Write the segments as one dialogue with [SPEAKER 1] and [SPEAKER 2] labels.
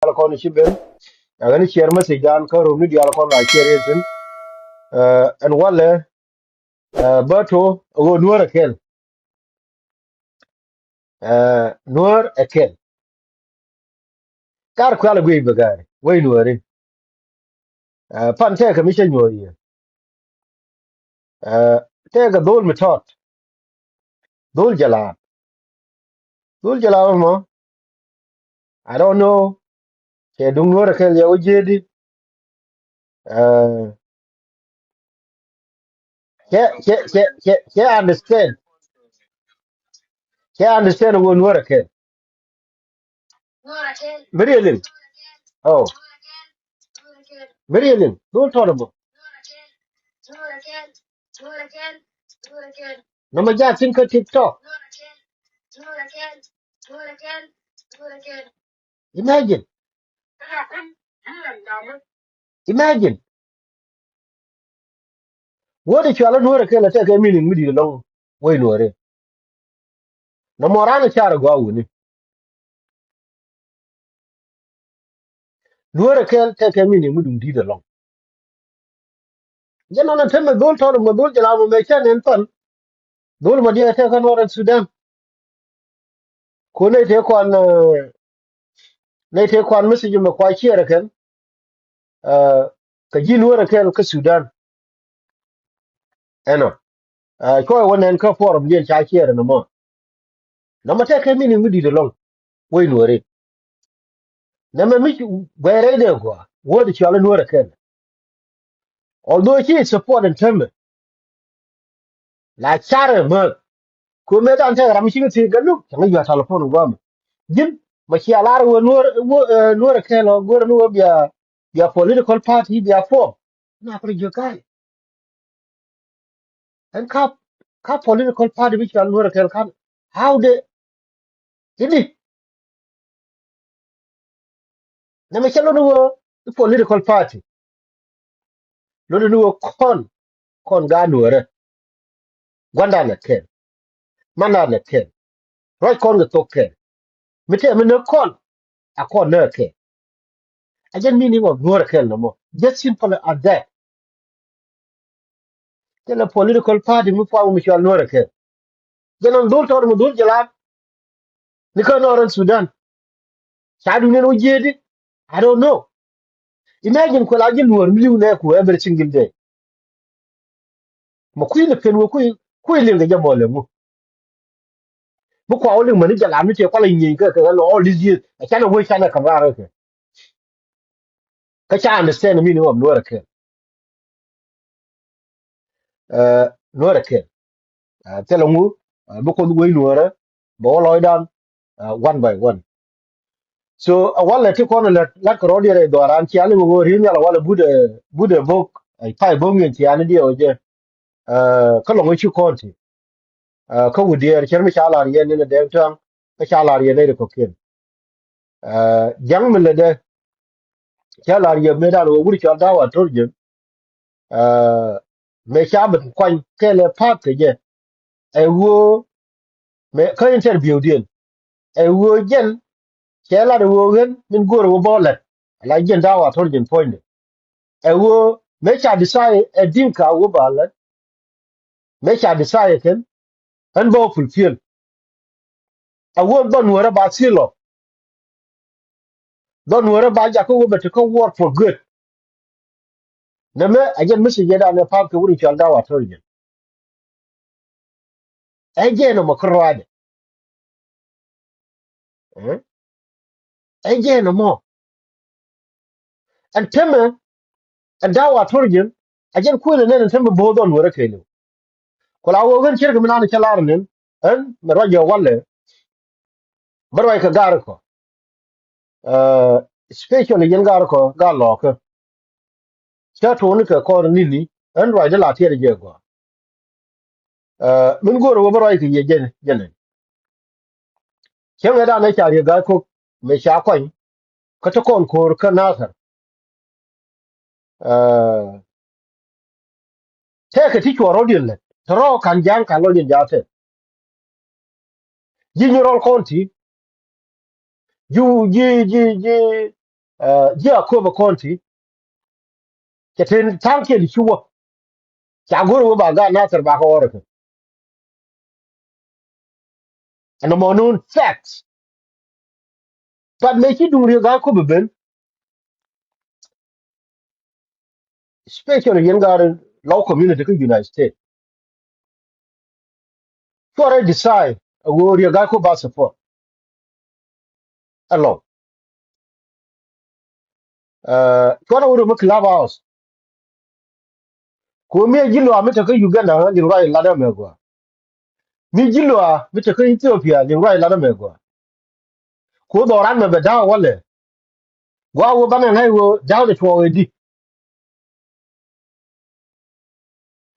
[SPEAKER 1] kon shiben agani share message dan ko ro media kon la share yen and wale bato go nuor ken nuor ken kar kwala gwe bagari we nuore pan te ka mission nyori te ga dol metot dol jala mo I don't know ke dung nuor ken ya ojedi ke understand go nuor ken Maryland oh Maryland dol torabo no ma ja tin ka TikTok imagine imagine what if you are nuor ken la te ka meaning midi long we nuore no morana chara go woni nuor ken te ka meaning mudi di de long jeno na temme dol torabo dol jala mo me chen en pan dol ma dia te ka nuor Sudan ko ne te kwan message me kwa chere ken ka ji nuor ken ka Sudan eno ko wonen ka forum yen cha chere no mo na ma te ka meaning mudi de long we nuore na me mi were de go what if you are nuor ken although he is support and term la chare ma ko me dan te ram shi ti galu kan ya telephone go ma jin ma shi alar wo nuor ken lo go no bia political party bia form na ko jo kai and ka political party which are nuor ken kan how they ini na me chalo no political party lo no kon ga nuor gwanda na ken mana na ken right kon ga to ken me te me no kon a kon na ken I just meaning of nuor ken no more just simple as that tell a political party mu fa mu chal nuor ken janan dol tor mu dol jala ni ko noran Sudan sadu ne no jedi I don't know imagine ko la jin nuor miliu ne ko every single day ma kuyi le pen wo kuyi le ga jabole mu ko awli mani jala mi te ko la yin ka lo all these years I kana wo kana kamara ka cha understand the meaning of nuor ken nuor ken tell mu bu ko wo nuor bo lo dan one by one so wala ti kono la ko rodi do ran ti ale go ri nyala wala bude bok ai pai bom yen ti ane dio je ka lo chi konti ka wudi er cher mi chala ri ne de tan ka chala ri ne ko ken jang mi le de chala ri me da wo wuri cha da wa torje me cha bat kwan ke le pa ke je ai wo me ka interview din ai wo jen chela de wo gen min gor wo bolet la jen da wa torje point ewo mecha decide edinka wo bala mecha decide ken and bo fulfill awo don wora ba silo don wora ba ja ko wo bet ko work for good na me ajen misi jeda ne pa ko wuri chalda wa torje eje no makrwade eje no mo and teme and da wa torje ajen ko ne teme bo don wora kene ko la wo gen kirga minana chalar nen en me rojo walle barwai ka gar ko especially yen gar ko ga lo ko cha to ni ka ko ni ni en roi de la tie de go min go ro bo roi ki ye jene chen da na cha ri ga ko me sha ko ka to kon ko ka na sa te ka ti ko ro din le ro kan jang ka lo din ja te ji ni ro kon ti ju ji ja ko ba konti ke ten tanke di chuo cha goro ba ga na ter ba ko ore and mo nun facts but me ki dum ri ga ko be ben especially yen ga low community ko United States so I decide wo ri ga ko ba support allo ko na wo mo club house ko me jilo amita ko Uganda ni right la da me go mi jilo a mita ko Ethiopia ni right la da me go ko do ran me be da wale gwa wo bana ngai wo da de to di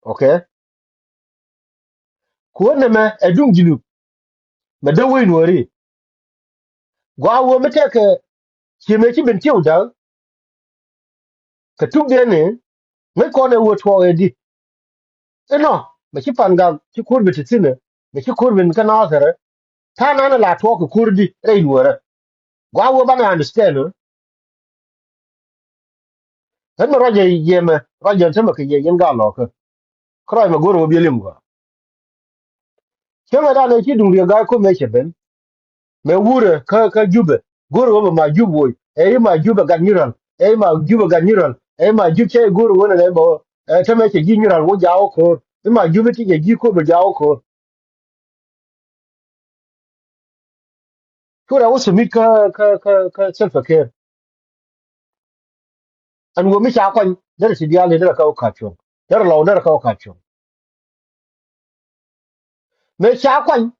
[SPEAKER 1] okay ko ne me edum jilu me da wo no ri gwa wo mita ke ki me ki ben ti da ka tuk de ne me ko ne wo to di no me ki panga ki kur bi tine me ki kur bin kana zare ta na na la to ko kurdi rai nuore gwa wo bana understand no tan me roje yeme roje tan me ke yen ga lo ko kroy me goro bi lim go kema da ne ki dum ri ga ko me che ben me wure ka jube goro wo ma jubo e ma jube ga niran e ma jube ga niran e ma jube che goro wo ne bo ta me che gi niran wo ja o ko e ma jube ti ge gi ko be ja o ko ko da wo sumi ka self care an wo mi cha kwan da si dia le da ka ka chon da lo da ka ka chon me cha kwan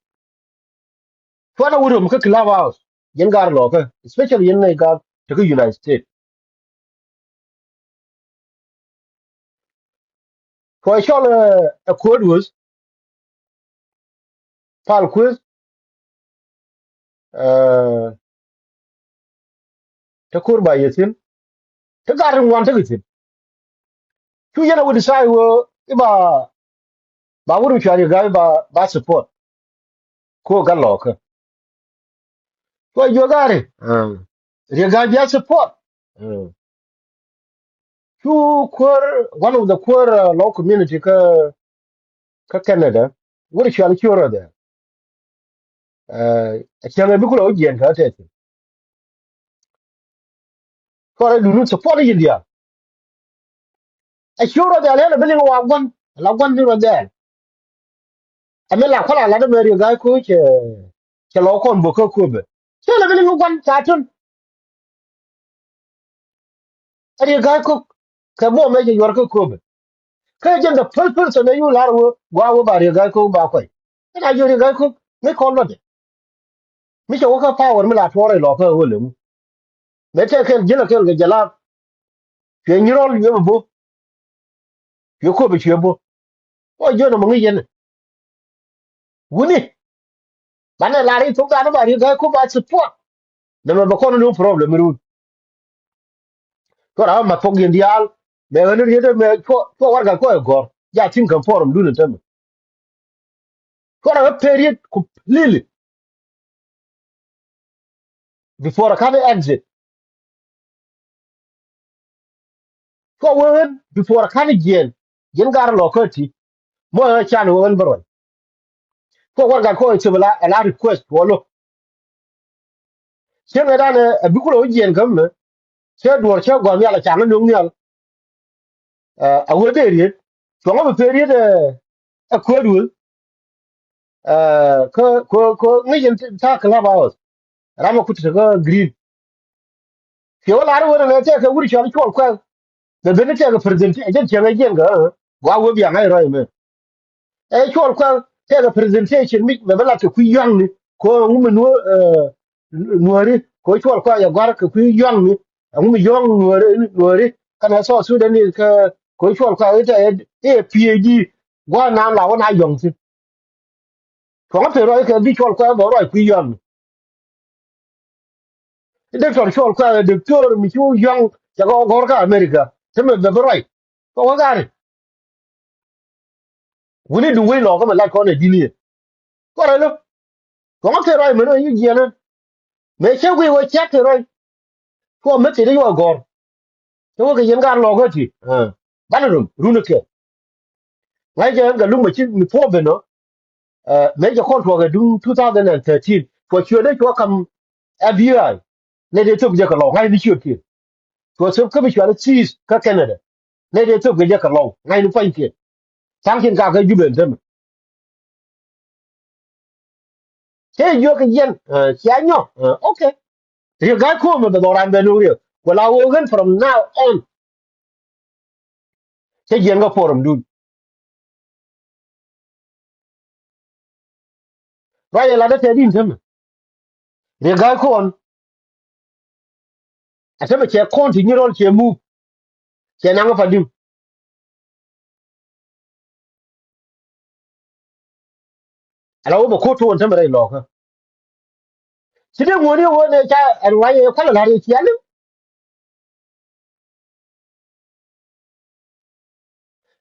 [SPEAKER 1] ko na wure mu ka club house yen gar lo ka especially yen ne ga to the United States for sure a code was pal quiz ta kur ba yetin ta garin wan ta gitin tu yana wudi sai wo iba ba wurin shari ga ba support ko ga lo ka ko yo gare re ga dia support tu kur one of the core law community ka Canada wuri shari kyora da a kyama bi kula ojiyan ka ta ce ko ra dunu support india a kyora da le bilin wa gon la gon ni ro da a me la kwala la da me re ga ko ke lo kon bo ko be ke la bilin gon ta tun ari ga ko ka bo me je yor ko be ka je da pulpul so ne yu lar wo gwa wo ba re ga ko ba ko ina yo re ga ko me ko lo de mi ko ka power mi la tore lo ka wo le mu me te ke je la ke ga jala ke ni ro yo bo yo ko be che bo o yo no mo ngi yen wuni ba na la ri to ga no ba re ga ko ba support de me ba ko no problem ru ko ra ma to gi ndial me ne ri de me ko war ga ko e go ya tin kan forum du ne tem ko ra period completely before I can exit ko wen before kan gen gar lo ko ti mo ya chan wen bro ko war ga ko ti bla ala request wolo se me dane bi ko gen kam me se do che go mi ala chan no mi al a wo de ri to ngo be ri de a ko du ko ngi gen ta kala ba was rama ku ti ga green ke wala ru wona te ka wuri chan ko ko da be ne te ga present e je che gen ga wa wo bi ngai ro me e chol kwa te ga presentation mi me bala ke ku yang ni ko ngum no nuori ko chol kwa ya gwar ke ku yang ni ngum yong nuori kana so su da ni ka ko chol kwa ita e PhD gwa na la wona yong si ko ma te ro ke bi chol kwa bo ro ku yang de chol kwa de chol mi ku yang ya go gor ka America te me be ro ko ga ri woni du we lo ko me la ko ne dini ko ra lo ko ma te ro me no yi je na me che wi wo che te ro ko me te yo gor to ke yen gar lo ga ti banadum runu ke ngai je ga lu ma chi mi po be no me je kon to ga du 2013 for sure de to kam abi ne de to je ka lo ngai ni chi ti to so ka bi sure cheese ka canada ne de to je ka lo ngai ni fa ti sang kin ka ga ju ben tem che yo ke yen sia nyo okay ri ga ko me do ran be nu ri wala wo gan from now on che yen ga forum dun ra ya la de te din tem ri ga ko on a te be che kon ti ni rol che mu che na ga fa dim ala wo ko to on tem re lo ka si de mo ni wo ne cha an wa ye kwa la ri chi an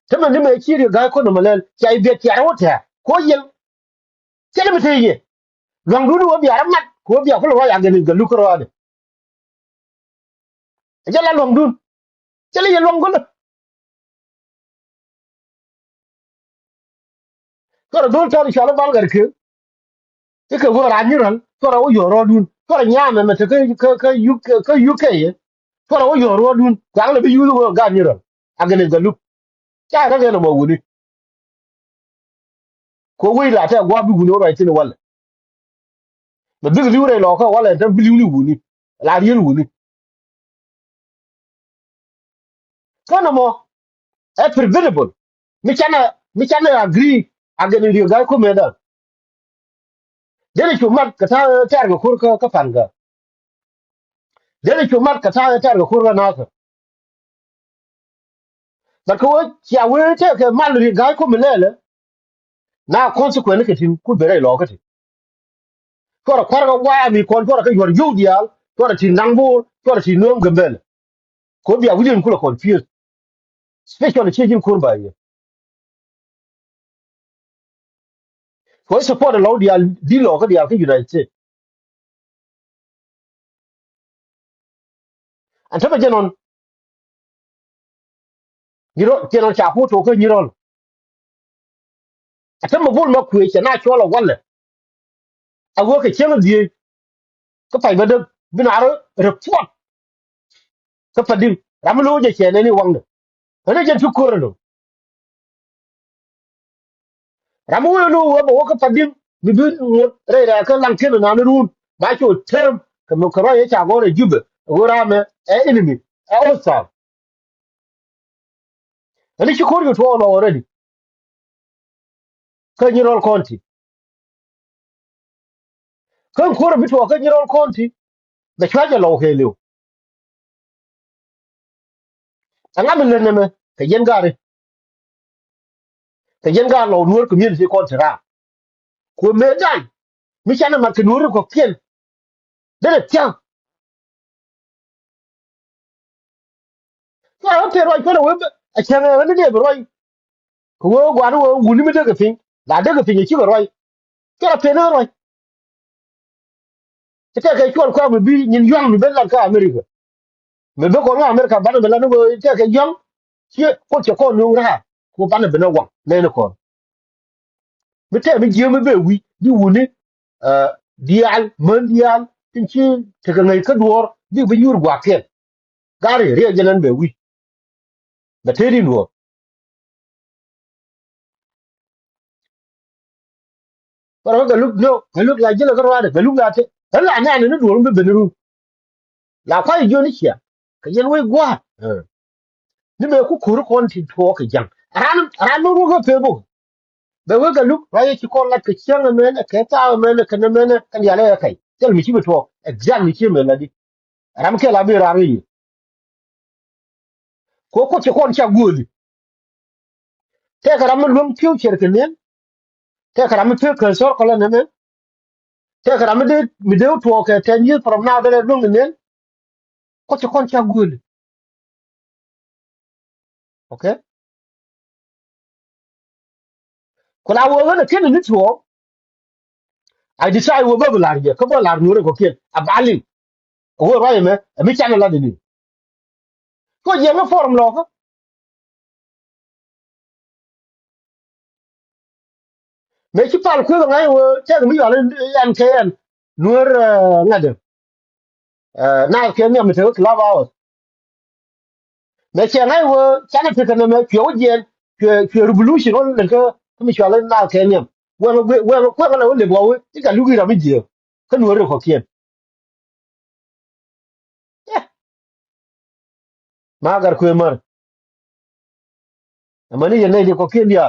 [SPEAKER 1] te me ni me chi ri ga ko no malen cha i be ti a wo ta ko yen che le me te ye long du wo bi ara mat ko bi ko lo ya ga ni ga lu ko ro de ja la long du che le ye long ko ko do to ri cha la bal gar ke ke go ra ni ran to ra wo yo ro dun to ra nya me me te ke UK ye to ra wo yo ro dun ga le bi yu wo ga ni ran a ga ni ga lu cha ra ga no mo wuni ko wi la ta gwa bi wuni ro ai tin wala me bi li re lo ko wala ta bi li wuni la ri wuni ko no mo e preventable mi chana agree a ga ni ga ko me da dele ko mat ka ta ga kur ka fan ga dele ko mat ka ta ga kur na ka ba ko ya we te ke mal ri ga ko me le na consequence ke tin ku bere lo ka ti ko ra kwar ga wa mi kon ko ra ka yor yu dial ko ra tin nang bu ko ra tin nom gambel ko biya wujin kula confused especially chejin kur ba ye ko support lo dial di lo ka dial ka united states an ta ba jenon giro jenon cha fu to ko nyiro ata ma bul ma ku che na chola wala a go ka chen di ka fa ba de binaro report ka fa din ramlo je che ne ni wang ne je tu ko no ramu no wo ba ka fa din bi bi re ra ka lang ken na ne run ba cho term ka mo karo ye cha go re jube go ra me enemy outside ani chi ko yo to already ka nyiro konti kan ko bi to ka nyiro konti da chaja lo helio anga min ne me ka yen ga lo nur community contract ko medan mi chana ma kinuri ko kien dele tiang ko a te roi ko we a chana ne de roi ko wo gwa no wuni mi de ga fin la de ga fin chi ko roi ko a pe na roi te ka ko ko mi bi nyin yong mi be la ka america me be ko na america ba de la no te ka yong chi ko no ra ko ba na be na wa ne ne ko mi te mi ji mi be wi di wuni dial mondial tin chi te ka ngai ka duor di bi nyur gwa ken gari re janan be wi da te di no pero ga look no ga look la jela garwa ga look la te la nya ne do rumbe benru la kwa jo ni chia ka yen we gwa ni me ku kuru kon ti to ka jang ran ru ga pe bu be we ga look ra ye ki kon la ka chiang me ne ka ta me ne ka ne me ne kan ya le kai tel mi chi to exam mi chi me la di ram ke la bi ra ri ko ti kon cha guli te ka ram lum future ke ne te ka ram pe ka sor ko la ne te ka ram de mi de to ka 10 years from now de lum ne ko ti kon cha guli okay ko la wo ga ke ni to I decide wo ba lar je ko ba lar nure ko ken abalin wo ra me mi chana la ni ko je nga forum lo ko me ci pal ko nga wo te mi yo yan ke yan nuer ngade na ke mi mi te club house me che nga wo chana te kana me pyo je ke revolution on le ko mi yo na ke ni wo ko la wo le bo wo ti ka lu gi ra mi je ko nuer ko kien ma gar ko mar mani ye ne ko kien dia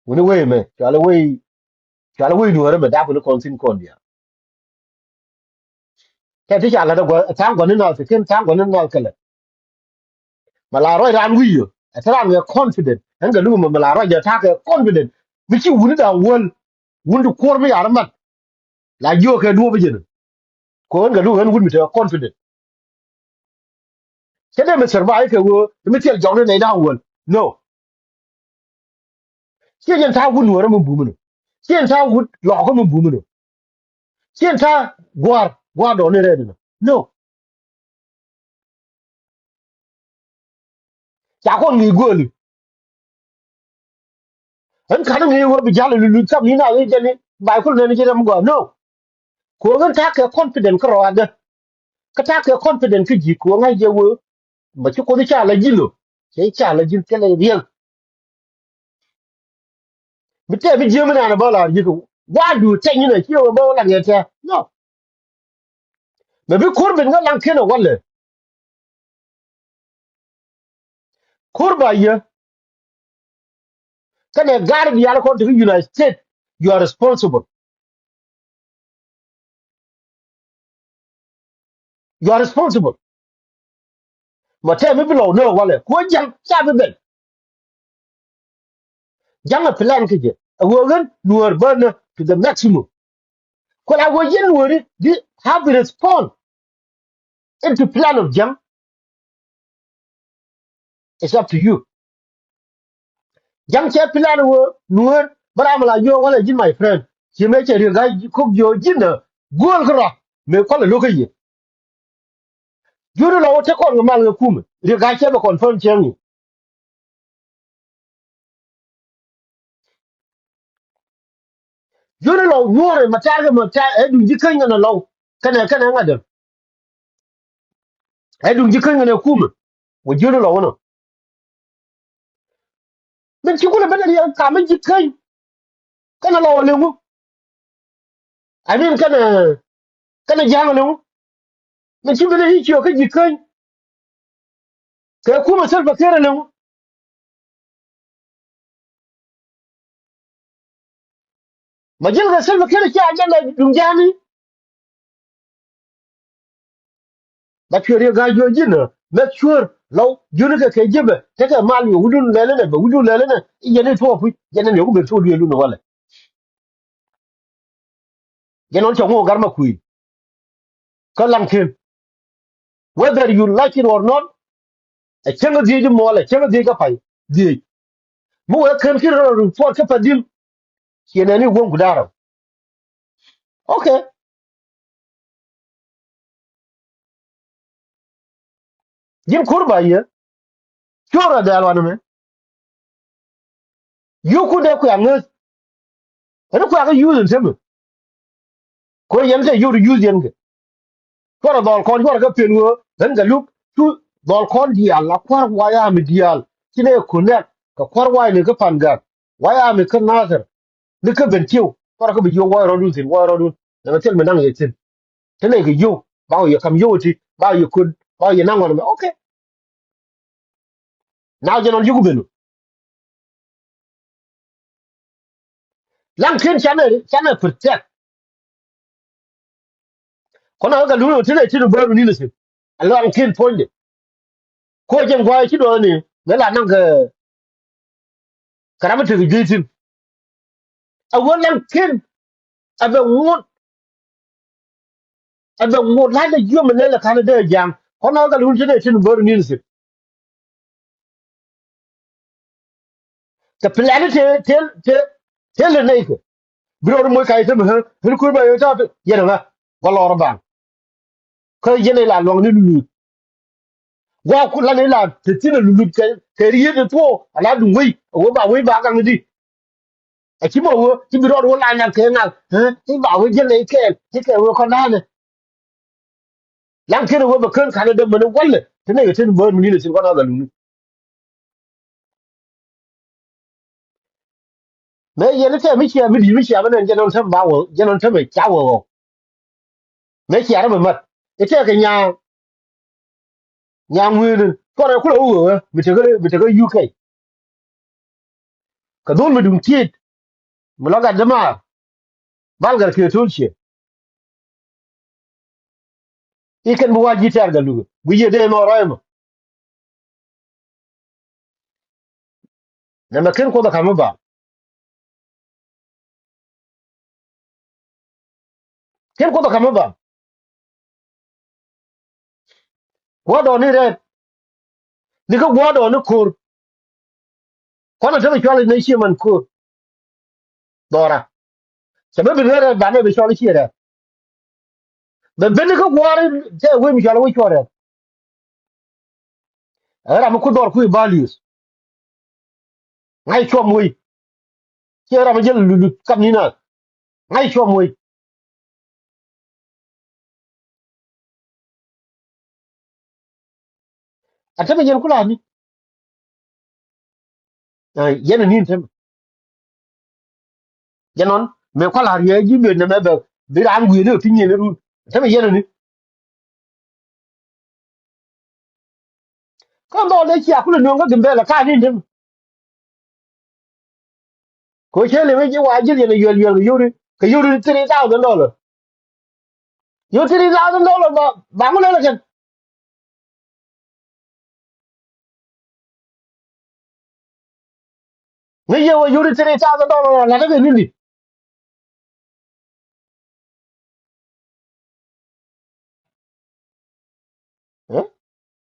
[SPEAKER 1] woni we me chala we nuer me da ko kon sin kon dia te ti chala da go tang go ni no te ken tang go ni no kale mala ro ran wi yo atara me confident en ga lu mala ro ja ta ke confident mi ci wuni da wol wundu kor mi yar mat la jo ke do be jene ko en ga lu en wuni te confident ke de me survive ke wo mi tel jong ne da wol no ke yen ta wuni wora mun bu mu ke yen ta wut lo ko mun bu mu ke yen ta gwar do ne re no ya ko ni goli en kana ngi wo bi jalo lu tam ni na ye jeni bay ko ne ni jere mo no ko ngan ta ke confident ko rawada ka ta ke confident ki ji ko ngai je wo ma ci ko ni cha la jilo sai cha la jil tele riel mi te bi je mo na ba la ji ko wa du te ni na ki wo ba la nge te no me bi kur bin ga lan ke no wala kur ba ye ka ne gar bi ya ko to United States you are responsible you are responsible ma te mi bi lo no wala ko jang cha bi ben jang a plan ke je wo gan nuor burn to the maximum ko la wo yen wori di have respond into plan of jam it's up to you jam che plan wo nuor bara mala yo wala jin my friend ki me che ga ko yo jin na gol kro me ko la lokaye juro lo te ko mal ga kum ri ga che ba confirm chen ni juro lo nuor mata e du jikan na lo kana ngada e du jikan na kum wo juro lo wono men ci ko la ben ya ka men jikan kana lo le mu I mean kana jang le mu men ci bele hi ci ko jikan ka kuma sel ba kere le mu ma jil ga sel ba kere ci ajanda dum jani ba kere ga jo jina make sure law junu ka ke jibe ta ka mal yo wudun lele ne ba wudun lele ne yene to fu yene ne ko be to lu no wala yene on to mo garma kuyi ka lankin whether you like it or not a chenga di mo wala chenga di ka pai di mo wa kan ki ro report ka padim yene ni won gudara okay jim kurba ye chora da alwana me you ku de ku yangas ene ku ga use nteme ko yente you use yenge ko dol kon ko ga penwo dan ga luk tu dol kon dial la kwar waya mi dial kine kunet ka kwar waya ne ka panga waya mi kan nazar ni ka bentiu ko ka bi yo waya rodun tin waya rodun da tel me nang yetin tene ga yo ba yo kam yo ti ba yo kud ba yo nang wona okay now je non yugu benu lan ken chane protect kono ga lu tene tin ba ni ne sin lan ken ponde ko jen gwa chi do ni me la nang ka karamata ga jitin a wannan ken abe ngut abe ngut la da yum ne la kana da jam kono ga lu tene tin ba ni ne sin the planet tel tel tel ne ko biro mo kai te me he ku ba yo ta ye na ko lor ba ko ye ne la long ni lu wa ku la ne la te ti ne lu ke ri de to ala du wi wo ba wi ba ka ngi a chi mo wo chi biro wo la nya ke na ti ba wo je ne ke ti ke wo ko na ne lan ke wo ba kan ka de mo ne walle te ne te bo mi ne sin ko na ga lu me ye ne te mi chi ba ne je non sam ba wo je non sam me cha wo me chi ara me mat e te ke nya ngwi ne ko re ku lo wo mi te ga UK ka dol mi dum ti mi lo ga jama bal gar ke tulche iken bu waji tar ga lu bu ye de no ra na ma ken ko da kama ba ken ko da kama ba ko do ni re ni ko do ni kur ko na tabe chwala ne shi man kur dora sabe bi re ba ne be chwala shi re be ni ko gware te we mi chwala we chwara era mu ku dor ku values ngai chwa moy ke era ma jël lu kam ni na ngai chwa moy a tabe jël kula ni yene ni tem janon me ko la ye ji me ne me be bi ran wi ne tinye ne ru tabe yene ni ko do le chi akulu no ga gembe la ka ni tem ko che le me ji wa ji ne yori ka yori $3,000 yo $3,000 ba mo le ken me ye wo yori $3,000 la ga ni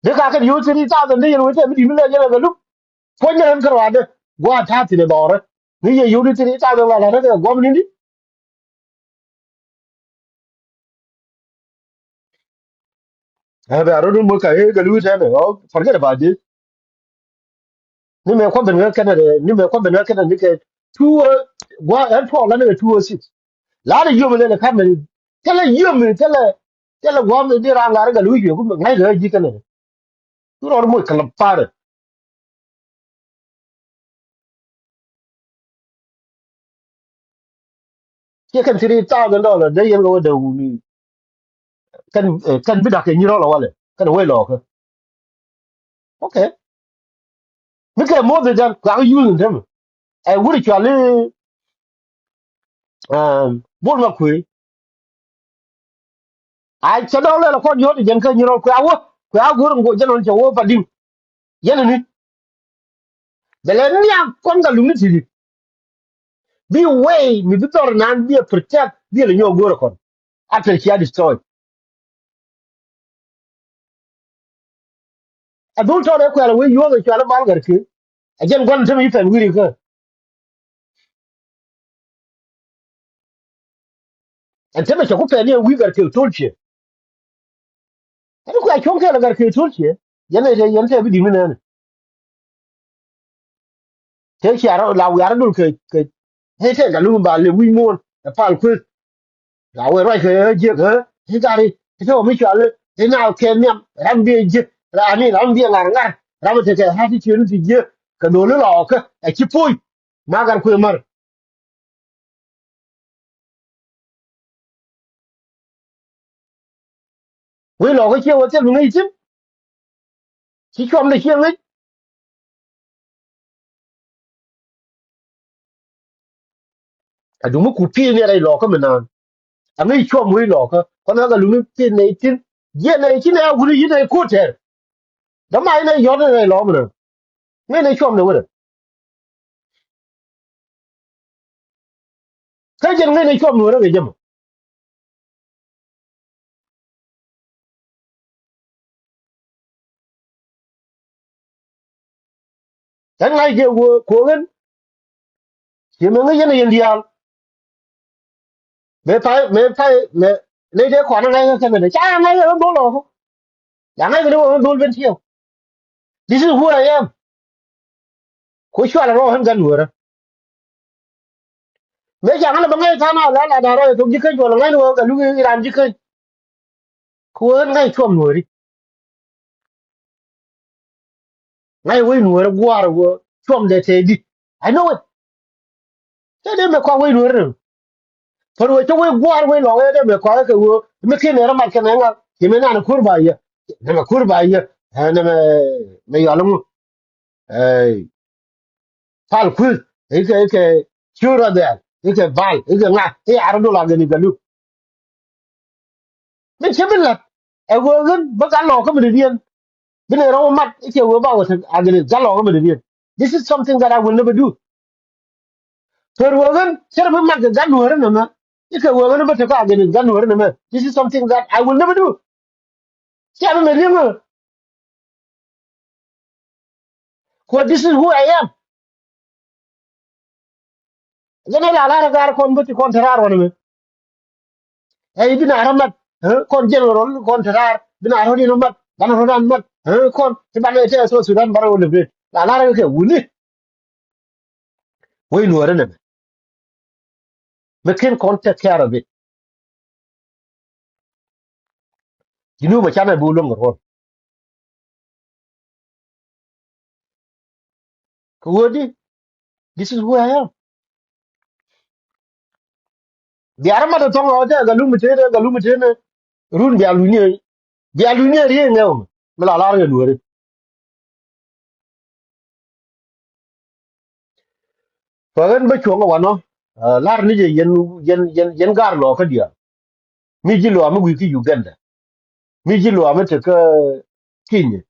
[SPEAKER 1] de ka kan yo $3,000 de yo te mi mi le le ga lu ko ne en karwa de go ta ti de dore me ye yori $3,000 la ga go mi ni ba ro mo ka e ga lu te ne o forget about this ni me ko ben ga kan de ni me ko ben ga kan ni ke two go en to la ne 206 la de yo me le ka me tele yo me tele go me de ra la ga lu yo ko ngai ga ji kan ne tu ro mo ka la pare ke kan $3,000 de yen go de ni kan bi da ke ni ro la wale kan we lo ka okay mi ke mo de jan ka yu ni dem e wuri chale bol ma kwe ai cha do le ko yo de jan ka ni ro kwa wo kwa go ngo jan on cha wo pa dim yen ni de le ni a kon ga lu ni ti bi way mi bi tor nan bi protect bi le nyo go ro kon after she destroy a dul to de kwa we yo de chala bal gar ke a jan gon te mi fen wiri ka en te me cha ko fe ni wi gar ke tulche en ko a chon ke gar ke tulche yen te bi di mi ne te chi ara la wi ara dul ke he te ga lu ba le wi mon da pal ku la we ra ke je ke he ga ri te o mi cha le he na ke ni ram bi je ra ni ram bi ngar ngar ram te ke ha ti chi ni ti je ka do le lo ke a chi pui ma gar ku mar we lo ke che wo te lu ngi tim chi chom le che ngi a du mu ku pi ni ai lo ke me na a ngi chom we lo ke ko na ga lu ni pi nei tin ye nei chi na wu ni ne ku te da mai ne yo ne lo me ne ne chom ne we ka je ne ne chom ne ge je kan ngai je wo ko ngen ye me ngi ne yen dial me le de ko na ngai ka me cha ngai ga do lo ya ngai ga do ben tiyo. This is who I am. Ko shwa la ro han gan wora. Me ja ngala bangai ta na la da ro to jikan jo la ngai no ga lu ran jikan. Ko ngai chom wori. Ngai we no wora gwar wo chom de te di. I know it. Te de me ko we no wora. For we to we gwar we lo de me ko ka wo me ke ne ra ma ke ne nga. Ki me na kurba ya. Na kurba ya. Na me yo lu. Eh fal kul ke chura de ke val ke nga e ardo la gani galu men chebilla e go gun ba ga lo ko me dien bine ro mat ke wo ba wata agani ga lo ko me dien. This is something that I will never do. For wo gun ser ba mat ga lo na ma ke wo gun ba ta ka agani ga lo na ma. This is something that I will never do. See am me dien ko this is who I am. Gane la ga kon ba ti kon tarar wona me e bina ramat kon general kon tarar bina ro ni mat bana ro dan mat kon ti bana te so sudan baro le bret la ke wuni we no rene me ken kon take care of it. You know ma chana bu lo ngor ko wodi. This is who I am. Bi arama da tonga wata ga lu mete ne run bi aluni ri ngew me la ga no re ko ren ba chonga wano lar ni je yen gar lo ka dia mi ji lo mi wi ki Uganda mi ji lo mi te ka Kenya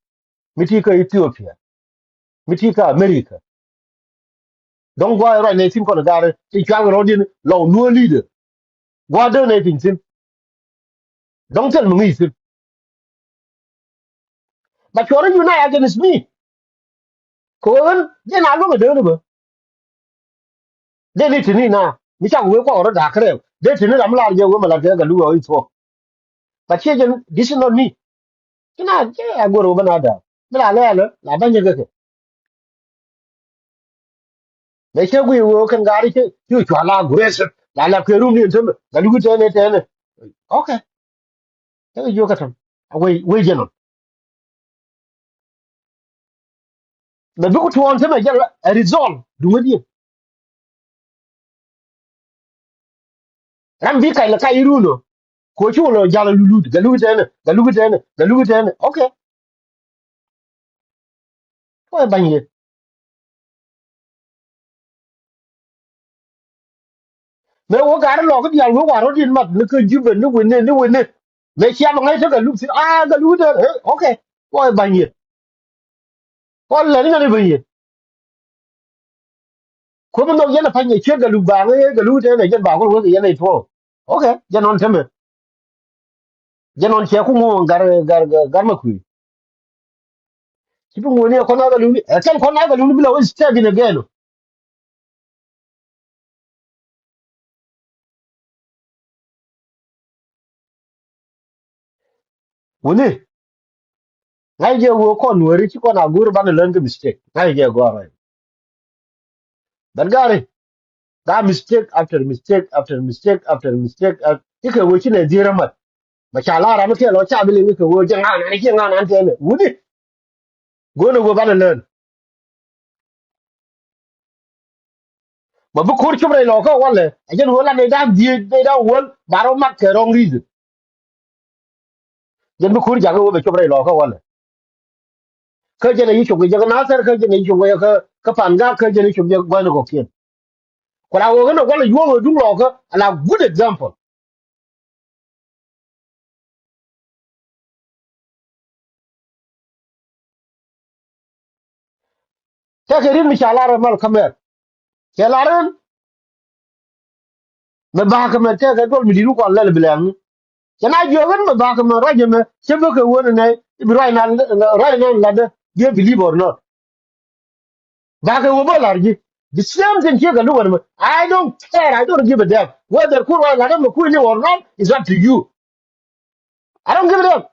[SPEAKER 1] mi ti ka Ethiopia mi ti ka America. Don't go right ne tin ko na gare ti kwa ro din lo no leader gwa de ne tin tin don't tell me sin but you're unite against me ko ren je na lo de ne de ni tini na mi cha we ko ro da kre de tini ram la je we ma la ga lu o ito but che this is not me kina je agoro bana da bla le la ban je ke me che gwi wo kan gari che chu chwa la gures la ke rum ni tum ga lu te ne okay ke yo ka tam we je no me bu to on te me je resolve du ngodi ram bi kai la kai ru no ko chu lo ja la lu ga lu te ne okay ko ban ye me wo gar lo ko dial wo waro din mat ne ko jibe ne wene me chia ma ngai to ga lu si ga lu de okay ko ba ni ko le ni ne ba ni ko mo no yana pa ni che ga lu ba ngai ga lu de ne jen ba ko wo ye ne to okay janon teme janon che ku mo gar ma ku ti bu mo ne ko na ga lu e kan ko na ga lu bi lo is steady ne gelo woni ngai je wo ko no ri ko na gur ba ne len ga mistake ngai je go ra dan that mistake after mistake after mistake after mistake ike wo chi ne dira mat ma cha la ra ma ke lo cha bi ni ko wo je nga na ke nga na te ne wudi go no go ba len ma bu kur chum re lo ko wale a jen wala ne da di de da wol baro mat ke rong reason jen bu kur ja go be chum re lo ko wale ke je ne yi chum ge na ser ke je ne yi chum ge ka pan ga ke je ne chum ge go no ko kien ko la wo no wala yo wo du lo ko ala good example ta ke rin mi cha la ra mal kamer ke la ran me ba ka me te ke dol mi di ko la le bilang kana jogan ma ba ka ma raje me sebe ke wona ne right now la de you believe or not ba ka wo ba larji The same thing here. I don't care. I don't give a damn whether Kurwa Ladam Kuni or not. Is up to you. I don't give a damn.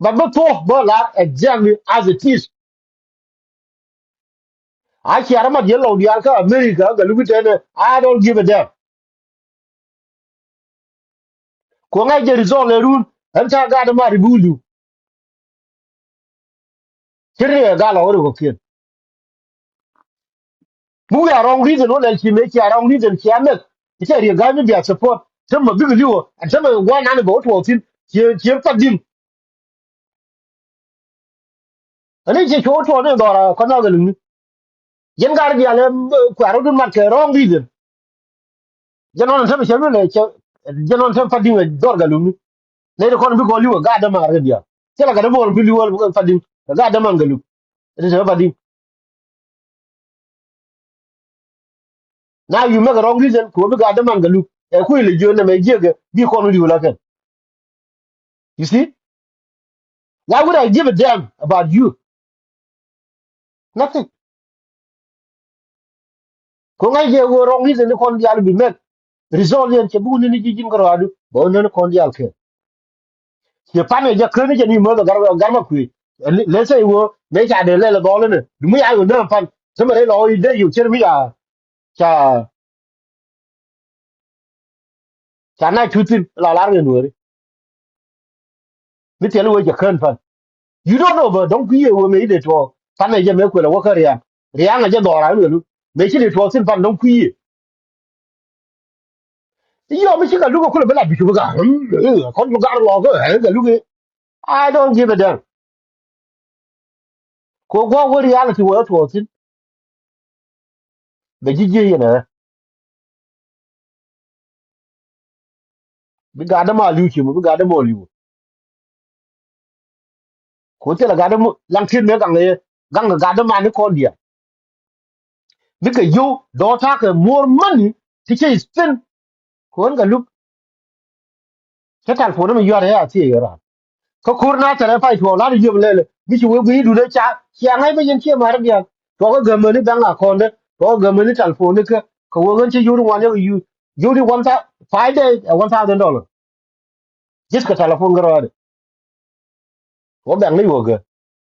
[SPEAKER 1] But before Bola exactly as it is. I care about yellow the Alka America. The Luton. I don't give a damn. Konga je result le run. Anta gada ma ribulu. Kiri gala oro ko kien. Mu ya wrong reason. One elchi make ya wrong reason. Kiamet. It's a real guy be support. Some of you and some of one and about what in. Here, ani je ko to ne dora ko no galu yen gar bi ale ko aro dun mat ke wrong reason janon tan chelu le janon tan fadi we dor galu ni le ko bi ko liwo ga da ma re dia tela ga da mo bi liwo ko fadi ga da man galu it is fadi now you make a wrong reason ko bi ga da man galu e ku ile jo ne me jege bi ko no liwo la ken you see why would I give a damn about you nothing ko ngai je wo wrong reason ko ndi al bi met result yen che bu ni jin ko adu bo ne ko ndi al ke ye pane je krene je ni mo garma ku le se wo me cha de le bo le ne du mi ayo na pan se me lo i de yu cher mi ya cha cha na chutin la la ne no ri mi te le wo je kren pan you don't know but don't ku ye wo me de to pane je me ku le wo ka ria ria nga je do ra lu me chi de to sin pan don't ku ye yo me chi ka lu ko ku le bela bi ku ga ko lu ga lo ko he ga lu ke I don't give a damn ko go reality wo to sin be ji je ye na bi ga da ma lu chi mo bi ga da mo lu ko te la ga da lang tin me gang ga da man ko dia because you don't have more money to say spend ko ga look ke tal fo no yare ya ti yara ko kurna tare fa to la yu le bi chu bi du de cha cha ngai be yen che mar dia to ga me ni bang akon de to ga me ni tal fo ni ko wo ngan che yu wan yu di 5 days $1,000 just ka telephone garo de wo bang ni wo ga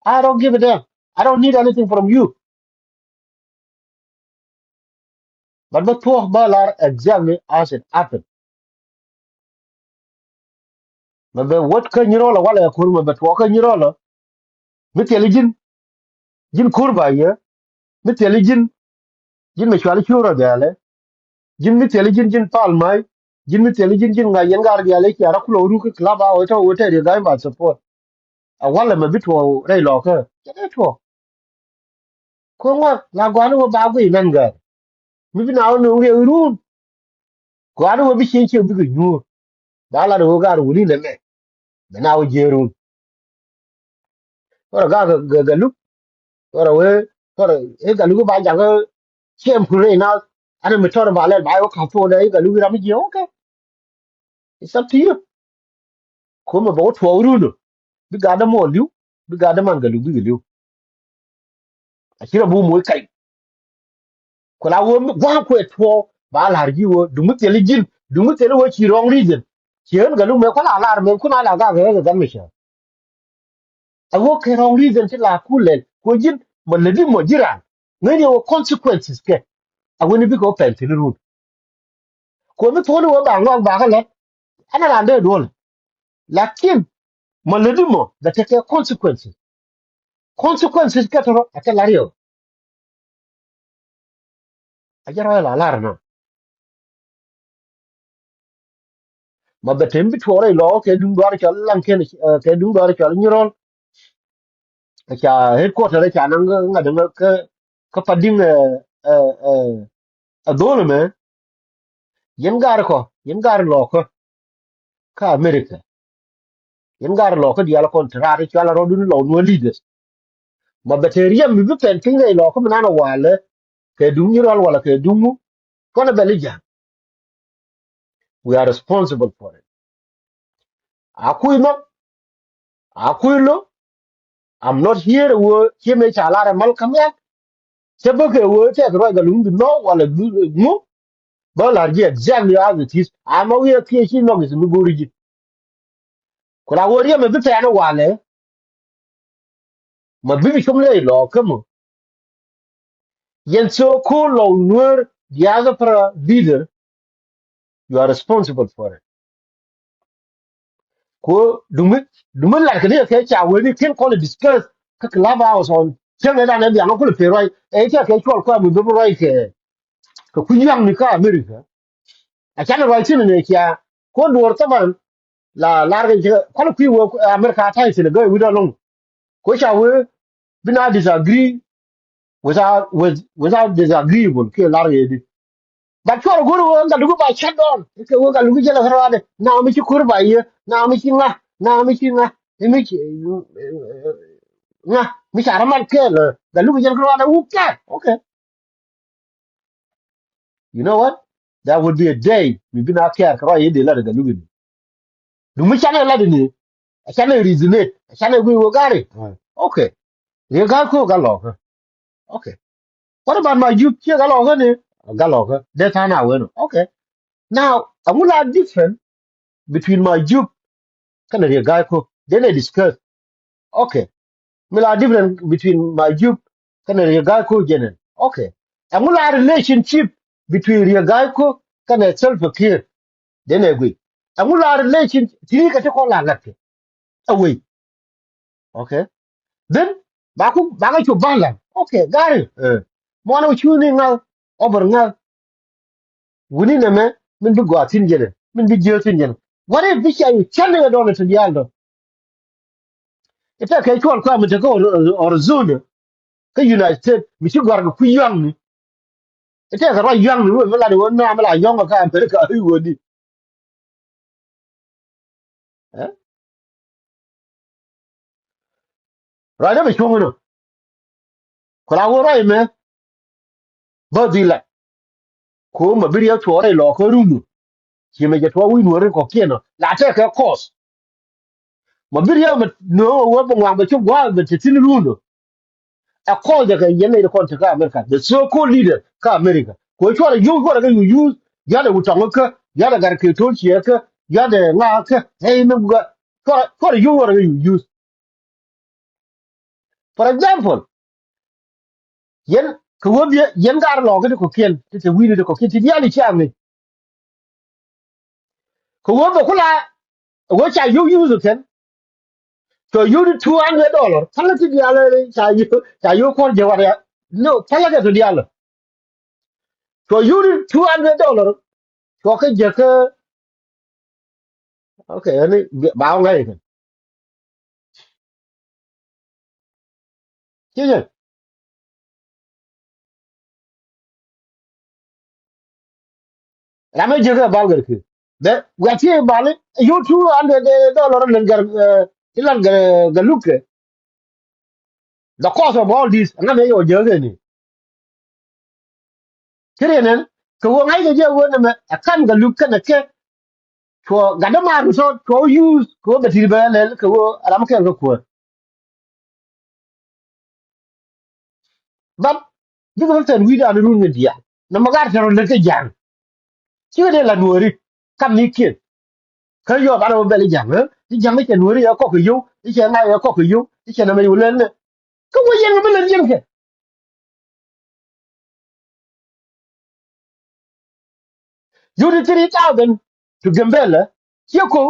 [SPEAKER 1] I don't give a damn I don't need anything from you but talk about exactly as it happened but what can you roll wala kurma but what can you roll miteli jin kurba ye miteli jin me chwali chura dale jin miteli jin palmai jin miteli jin nga yen gar dale ki ara kulo ru ki klaba o to wote de dai ba support a wala me bitwo rei lo ka ke to ko wa la gwa no ba gwi nan ga mi bi na no re ru gwa no bi chen che bi gu nyu da la ro ga ru ni ne me na o je ru ko ga lu ko we ko e ga lu ba ja ga chem ku re na ana me to ba le ba o ka fo de ga lu ra mi je okay it's up to you ko mo bo to ru no bi ga da mo liu bi ga da man ga lu bi liu a kira bu mo kai ko la wo gwa ko to ba la ji wo du mu tele jin du mu tele wo chi wrong reason kien ga lu me ko la me ko na la ga ga me sha a wo ke wrong reason ti la ku le ko jin mo le di mo jira ne ni wo consequences ke a wo ni bi ko pen ti ru ko mi to ni wo ba ngwa ba ga le ana la de do lakin mo le di mo da take consequences ka to a ta la rio a jara la no mà be tem bit fore lo ke dum do cha lan ken ke dum do cha ni ron cha headquarter cha nang nga de ka pading a dole me yen gar lo ko ka america yen gar lo ko dia la kontra ri cha la ro dun lo no leaders mà be te riem mi bi pen tin lo ko na na wale ke dum ni ron wala ke dum ko na be ja we are responsible for it akui no akui lo I'm not here wo che me cha la mal kam ya se ba ke wo te ro ga lung no wala mu ba la ji exactly as it is ama we ke shi no is mu gori ji ko la wo ri me bi te na wale ma bi shum le lo kamo yen so ko lo nur the other leader you are responsible for it ko dumi la ke ne ke cha we ni ken ko discuss ka club house on chen ga na bi an ko le pe roi e ke ko mu bi roi ke ko ku yang ni ka america a chan roi tin ne kya ko dur taban la ga je ko ku wo america ta tin ga we don't know ko cha we bina disagree without disagreeable ke la ga but for guru ga dugu ba shut down ke wo ga lugu jela harade na mi ci kurba ye na mi ci nga mi ci nga mi ci araman ke le ga lugu jela harade okay you know what that would be a day mi bina care kra ye de la ga lugu ni du mi chane la de ni chane resonate chane wi wo gari okay ye ga ko ga lo okay what about my youth here ga lo de ta na we no okay now amula different between my youth kana re guy ko then they discuss okay mila different between my youth kana re guy ko jenen okay amula relationship between re guy ko kana self care then agree amula relation tiri ka ko la latte away okay then ba ko bala okay gari mo na chuni ngal over ngal wuni na me min bi gwa tin jenen min bi jeo tin jenen what if this is channel don to dialdo ita kai ko kwa mutaka or zone ka United States mi ci gor ku yang ni ite ka ra yang ni we la de wona mala yang ka America ai woni eh ra da be chu ngono ko la wo ra me ba di la ko ma bi ya to ra lo ko ru nu ki me je to wi nu re ko kieno la te ka course ma bi ya no wo ba ngwa ba chu gwa ba ti tin ru nu a ko da ka yene da kon ta ka America the so called leader ka America ko cho da yu ko da ka yu use ya da wuta ka ya da gar ke to ci ka ya da nga ka hey me ga ko da yu ko da yu use for example yen ko wobi yen gar lo ga ko ken te wini de ko ken ti diali chami ko wobo kula wo cha yu ken to yu $200 kala ti diala cha yu ko je wala no kala ga to diala to yu $200 to ka je ka okay ani ba ngai ken ti je la me je ga ba ga ki de wa ti ba le yu $200 len gar ilan ga luke the cost of all this ngame yo je ga ni kirenen ko wo ngai ga je wo na me akan ga luke na ke ko gada ma so ko use ko da tirba le ko alam ke ko but diga tan wi da run ne dia na magar tan le ke jang ci de la nuori kam ni kien ka yo ba do be le jang ti jang ke nuori ya ko yo ti che na ya ko yo ti che na me yo le ne ko wo yen be le yen ke you di 3000 to gambela ci ko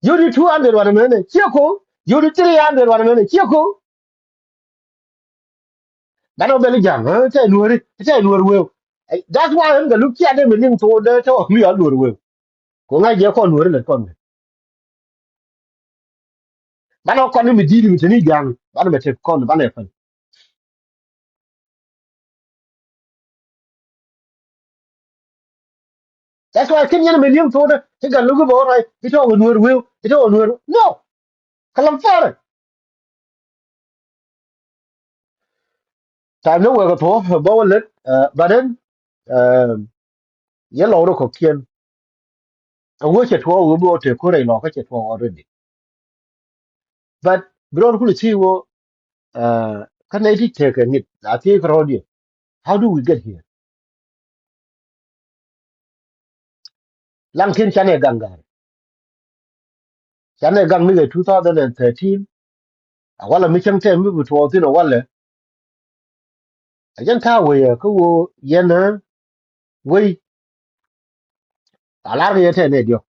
[SPEAKER 1] you di 200 wana me ci ko you di 300 wana me ci ko that don't belly jam te nuori we that's why I'm the look at them in to the to me all nuori we ko nga je ko nuori le kon ba no kon mi di mi tani jam ba no te kon ba ne fan that's why kin yan million to the te ga lugu bo rai ti to nuori we ti to nuori no kalam fare ta no we ko to bo le ba den ye lo ro ko kien a wo che to wo bo te ko re lo ka che to already but bro ku ti wo can I take a nit I take road how do we get here lankin chane gangar chane gang mi 2013 wala mi chang tem mi to tin wala ajan ka we ko wo yena we alar yete ne dio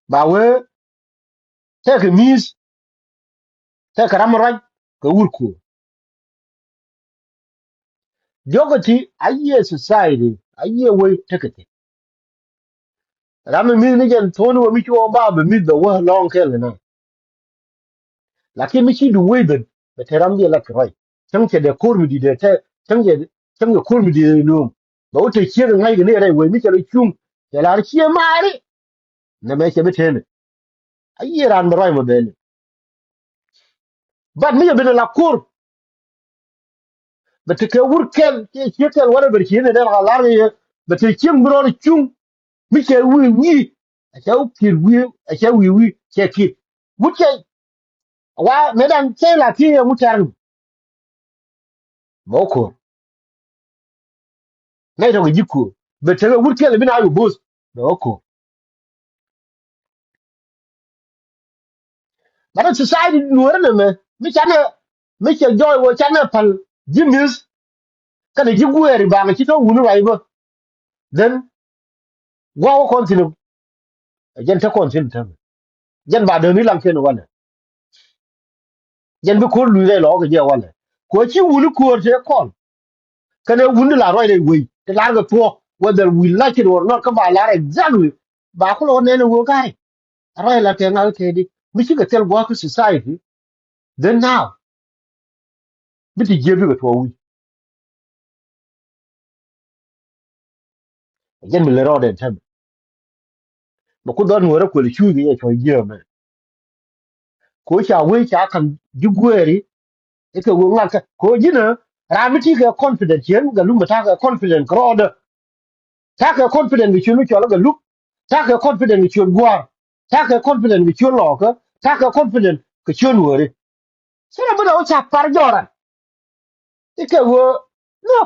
[SPEAKER 1] ba we take mis take ramraj ko wurku jogoti aye society aye we take it ram mi ni jen tonu mi ko ba be mi the wa long kel na lakin mi chi du we be teram dia la kroi chang che de kur mi di de te chang ye kur mi di no ba wote chi ga ngai ne rai we mi che chung che la chi mari na me che be tene aye ran roi mo be but mi be la kur be te ke wur kel che kel wala be chi ne de la la ye be te chi bro chung mi che wi a cha wi che ki wuche wa medan che la ki mutar moko nay to jiku be te wur kel bi na yu bus moko but society nuor na me mi che joy wo chana pal jimis kana jigueri ba ma chito wunu rai bo then go continue jen ta continue ta jen ba de ni lang ken wala jen bi ko lu re lo ga je wala ko chi wunu ko te kon kana wunu la roi dai we te la ga to whether we like it or not ka ba la exactly ba ko lo ne no wo gai roi la te nga ke di mi chi ga tel go to society then now bi ti je bi ga to wi jen mi le ro de ta ba ko don wora ko le chu ga ye to je me ko cha we cha kan jigueri e ke wo ngaka ko jina ramiti ke confident yen ga lumba ta ka confident crowd ta ka confident ni chunu chola ga lup ta ka confident ni chun gwar ta ka confident ni chun loka ta ka confident ke chun wori sira bada o cha par jora e ke wo no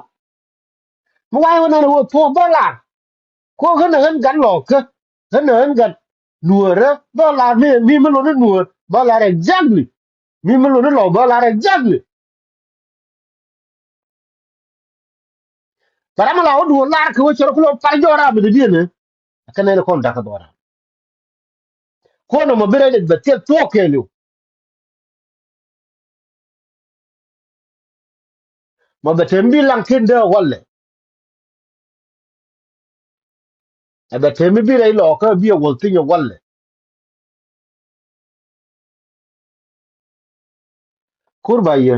[SPEAKER 1] mo wai wona no po bola ko gana han gan loka gana han gan nuora bola mi mo no nuor bola exactly mi mo no lo bola exactly para mo la o du la ko choro ko par jora be de ne kana ne kon da ka dora kono mo bere de betel tokelo mo betem bi lankin de walle e betem bi re lo ko bi wol tinyo walle kurba ye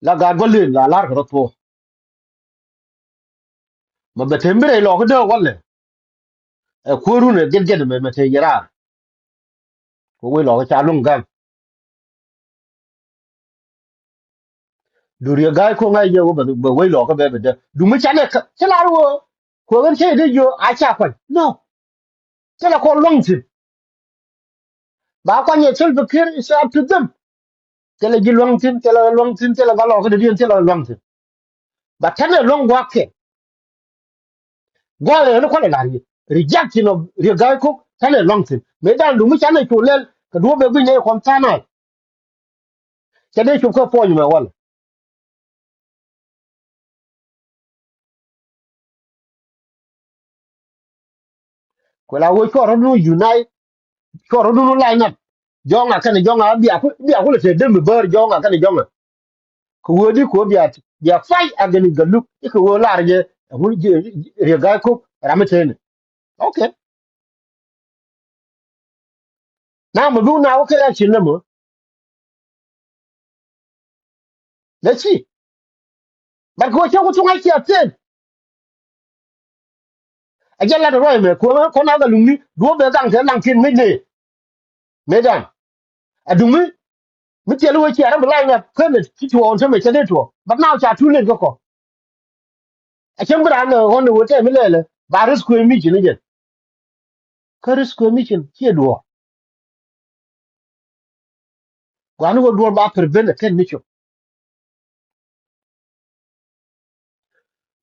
[SPEAKER 1] la ga golin la lar ko to mo betem bi re lo ko de walle e koru ne gel gel me mete yara ko we lo ko cha lung gam duriya ga ko ngai je wo be we lo ko be de du mi chane cha la wo ko gan che de yo a cha kwa no cha la ko long tin ba kwa nye sul bekir is up to them cha la ji long tin cha la long tin cha la ga lo ko de cha la long tin ba tane long wa ke gwale no kwale lari rejection of regal ko tane long thing me dan du mu chane to lel ka do be gunye kon tana chade chu ko po nyuma wala ko la wo ko ro no unite ko ro no line up jonga kan jonga biya ko le te dembe bar jonga kan jonga ko wodi ko biya fight agani galu ko wo larje mu regal ko rametene okay na mu du na o kala chin na mo let's see but ko chu ko tunga chi aten ajala do roy me ko na ga lungni do be gang te lang kin me ne medan adumi mi chelu we chiara bla na kene ti to on me chede to but now cha tu le ko a chem gra na on wo te mi le ba ris ko mi chin je ka ris ko mi chin che do Gwanu go duol ba prevent ken nicho.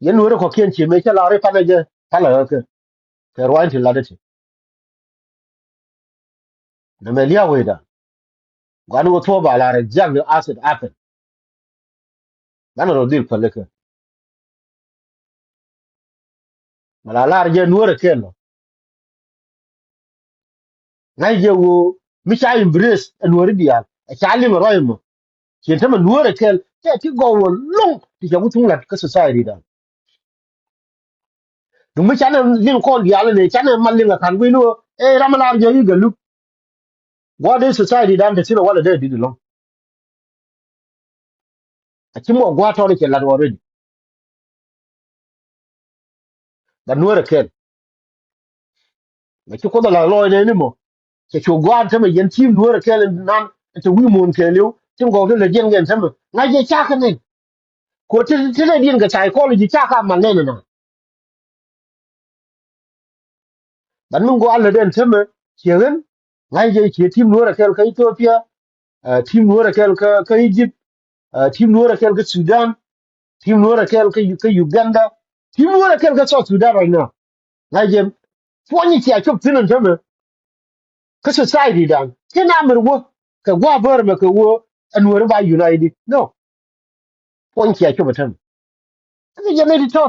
[SPEAKER 1] Yen wore ko kien chi me chala re pana je pala ke roin ti ladete. Na me liya weda. Gwanu go to ba la re jag the acid happen. Gana ro dil pale ke. Mala la je nuore ken lo. Ngai je wo mi cha embrace nuore dia. A cha li roi mo. Kien tama nuore ken ke ti go wo long ti ja wutung lat ka society da. Dum mi cha na lin ko dia le ne cha na malinga kan wi no e ramala je yi galu. What is society dan de sino wala de di long. A chi mo gwa to ne ke lat already. Da nuore ken. Ma chi ko da la lo ne ni mo. Ke chu gwa ta me yen team nuore ken nan ta wi mon ke liu. Tim go de le yen gen ta me. Ngai je cha ka ne. Ko ti le din ga psychology cha ka man ne na. Dan mun go alle den ta me. Chegen ngai je chi team nuore ken ka Ethiopia, team nuore ken ka Egypt, team nuore ken ka Sudan, team nuore ken ka Uganda, team nuore ken ka South Sudan right now. Ngai je fo ni ti a chop tinan ta me. Ka society dan kina mer wo ka gwa bar me ka wo anwar ba united no point ya ko batan ka je ne to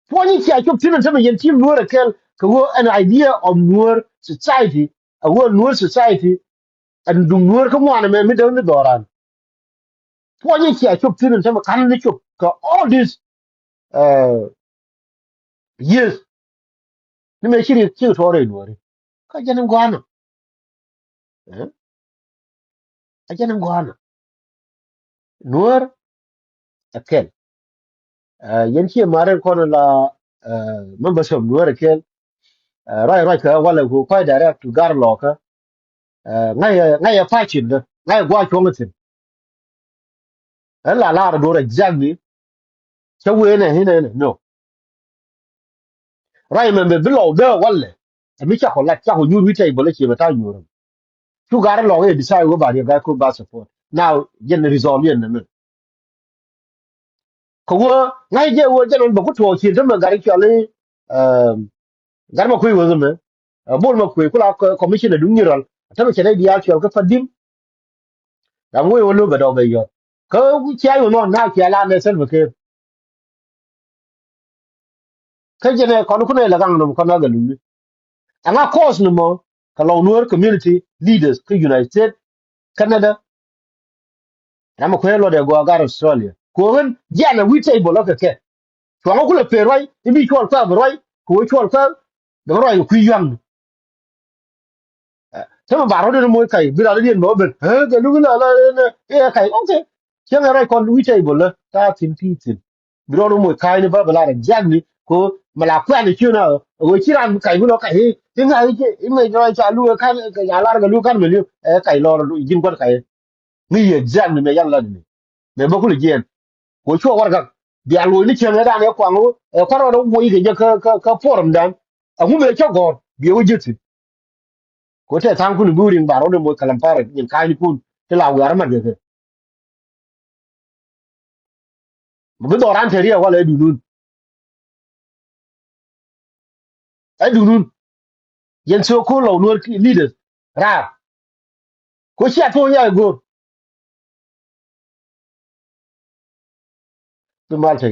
[SPEAKER 1] point ya ko tinan ta yen team nuwar kel ka wo an idea of nuwar society a wo nuwar society and dum nuwar ka mo na me mi da ni doran point ya ko tinan ta kan ni ko ka all this uh years ni me shiri ci to re nuwar ka je nan gwana eh a je nan gwana nuwar akel yen ci mare ko la membership nuwar kel rai rai ka wala ko kai direct to gar lo ka ngay fa chin da ngay gwa chong tin la do exactly so we ne hine ne no rai men be below da wala mi cha ko la cha ko yuru wi tay bole chi bata yuru to gar lo e decide go ba ga ko ba support now yen resolve yen ne ko wo ngay je wo janon ba ko to chi da ma gar ki ale gar ma ko wo me bol ma ko kula commissioner dun yiral ta ma chene dia chi ko fadim da ngwe wo lo ba do be yo ko chi ayo no na ki ala ne sel ke ka jene kon ku ne la gang no kon ga lu anga cause no mo ka law Nuer community leaders ka United States Canada na mo ko lo de go ga Australia ko wen jana wi tay bolo ka ke to ngo ku le pe roi imi ko ka roi ko ko ka de roi ku yang sama baro de mo kai bi la de mo ben he ga lu la la e kai okay chen ga roi kon wi tay bolo ta tin ti tin bi ro mo kai ne ba ba la jagni ko mala kwa ni chuna o chi ran kai bu lo kai tin ga ke i me roi cha lu kan ga ya la ga lu kan me lu e kai lo jin kon kai mi ye jagni me yan la ni me ba ku le jen ko cho war ga bi a lo ni chen ga da ne kwa ngo e kwa ro wo yi ga ka forum dan a mu me cho gor bi o jiti ko te tan kun burin baro de mo kalam pare yin kai ni kun te la wer ma ge mo do ran te ria wala e dunun yen so ko lo no leaders ra ko chi a to ya go to mal te